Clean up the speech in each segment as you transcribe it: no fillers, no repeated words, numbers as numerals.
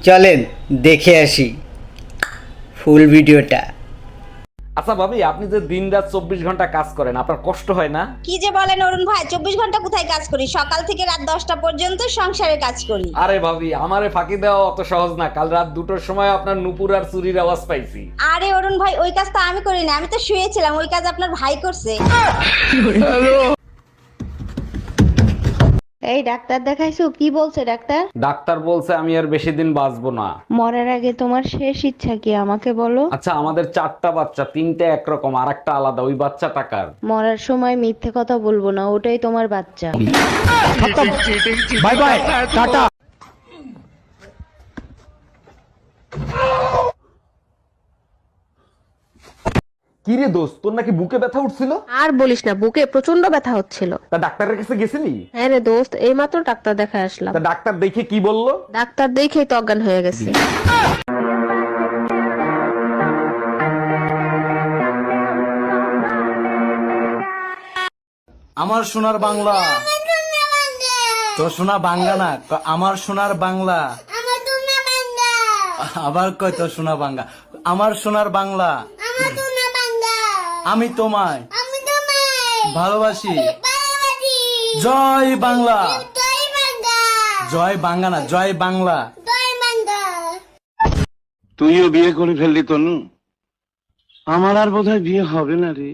চলেন দেখে আসি ফুল ভিডিওটা। আচ্ছা ভাবি, আপনি যে দিন রাত 24 ঘন্টা কাজ করেন, আপনার কষ্ট হয় না? কি যে বলেন অরুণ ভাই, 24 ঘন্টা কোথায় কাজ করি? সকাল থেকে রাত 10টা পর্যন্ত সংসারে কাজ করি। আরে ভাবি, আমারে ফাঁকি দেওয়া অত সহজ না। কাল রাত 2টোর সময় আপনার নুপুর আর চুরির আওয়াজ পাইছি। আরে অরুণ ভাই, ওই কাজ তো আমি করি না, আমি তো শুয়েছিলাম। ওই কাজ আপনার ভাই করছে। এই ডাক্তার দেখাইছো? কি বলছে ডাক্তার? ডাক্তার বলছে আমি আর বেশি দিন বাঁচবো না। মরার আগে তোমার শেষ ইচ্ছা কি আমাকে বলো? আচ্ছা, আমাদের 4টা বাচ্চা, 3টে একরকম আর একটা আলাদা। ওই বাচ্চা টাকার। মরার সময় মিথ্যে কথা বলবো না, ওটাই তোমার বাচ্চা। Bye bye, tata. কি রে দোস্ত, তোর নাকি বুকে ব্যথা উঠছিল? আর বলিস না, বুকে প্রচন্ড ব্যথা হচ্ছিল। তা ডাক্তারের কাছে গেছিলি? হ্যাঁ রে দোস্ত, এইমাত্র ডাক্তার দেখা আসলাম। তা ডাক্তার দেখে কি বললো? ডাক্তার দেখেই তো অজ্ঞান হয়ে গেছে। আমার সোনার বাংলা, তোর সোনা বাংলা না, আমার সোনার বাংলা। আবার কয় তোর সোনা বাংলা, আমার সোনার বাংলা। আমি তোমায় ভালোবাসি। জয় বাংলা, জয় বাংলা না, জয় বাংলা। তুইও বিয়ে করে ফেললি তনু, আমার আর বোধহয় বিয়ে হবে না রে।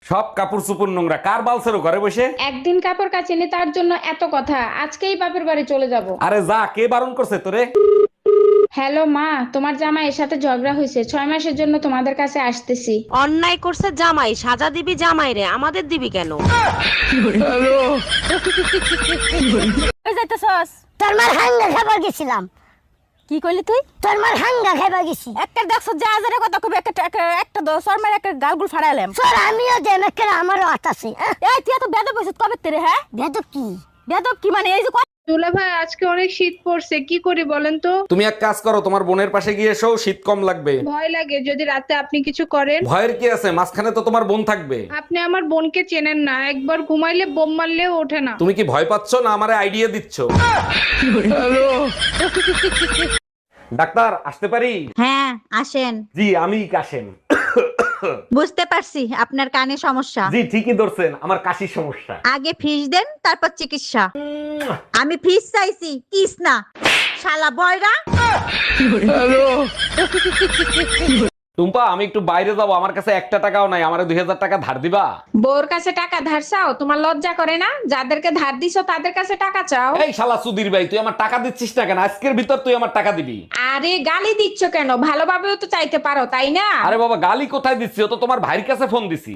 সব কাপড় চুপুর নোংরা, কার বালছেরো ঘরে বসে? একদিন কাপড় কাচিনি তার জন্য এত কথা, আজকেই বাপের বাড়ি চলে যাব। আরে যা, কে বারণ করছে তোরে? হ্যালো মা, তোমার জামাইয়ের সাথে ঝগড়া হয়েছে, 6 মাসের জন্য তোমাদের কাছে আসতেছি। অন্যায় করছে জামাই, সাজা দিবি জামাই রে, আমাদের দিবি কেন? তোর মার হাঙ্গা খাবার গেছিলাম। কি কইলি তুই? তোর মার হাঙ্গা খাবার গেছি। একটা দেখছ যা হাজারে কথা কবি, একটা দশর মার একটা গালগুল ফাড়াইলাম। তোর আমিও দেন একটা, আমারও আট আছে। এই তুই এত বেদব হইছিস কবে তেরে? হ্যাঁ বেদব কি? বেদব কি মানে? এই যে দুলা ভাই, আজকে অনেক শীত পড়ছে, কি করি বলেন তো? তুমি এক কাজ করো, তোমার বোনের পাশে গিয়ে এসো, শীত কম লাগবে। ভয় লাগে যদি রাতে আপনি কিছু করেন। ভয়ের কি আছে, মাঝখানে তো তোমার বোন থাকবে। আপনি আমার বোনকে চেনেন না, একবার ঘুমাইলে বোম মারলেও ওঠে না। তুমি কি ভয় পাচ্ছ না আমারে আইডিয়া দিচ্ছ? ডাক্তার, আসতে পারি? হ্যাঁ আসেন। জি, আমি কাশেম। বুঝতে পারছি আপনার কানে সমস্যা। জি, ঠিকই ধরছেন, আমার কাশির সমস্যা। আগে ফিস দেন, তারপর চিকিৎসা। আমি ফিস চাইছি, কিস না। শালা বয়রা। টুম্পা, আমি একটু বাইরে যাবো, আমার কাছে 1টা টাকাও নাই, আমারে 2000 টাকা ধার দিবা? বউর কাছে টাকা ধার চাও? তোমার লজ্জা করে না? যাদেরকে ধার দিছো তাদের কাছে টাকা চাও। এই শালা সুধীর ভাই, তুই আমার টাকা দিচ্ছিস না কেন? আজকের ভিতর তুই আমার টাকা দিবি। আরে গালি দিচ্ছ কেন? ভালোভাবেও তো চাইতে পারো, তাই না? আরে বাবা, গালি কোথায় দিচ্ছি? ও তো তোমার ভাইয়ের কাছে ফোন দিছি।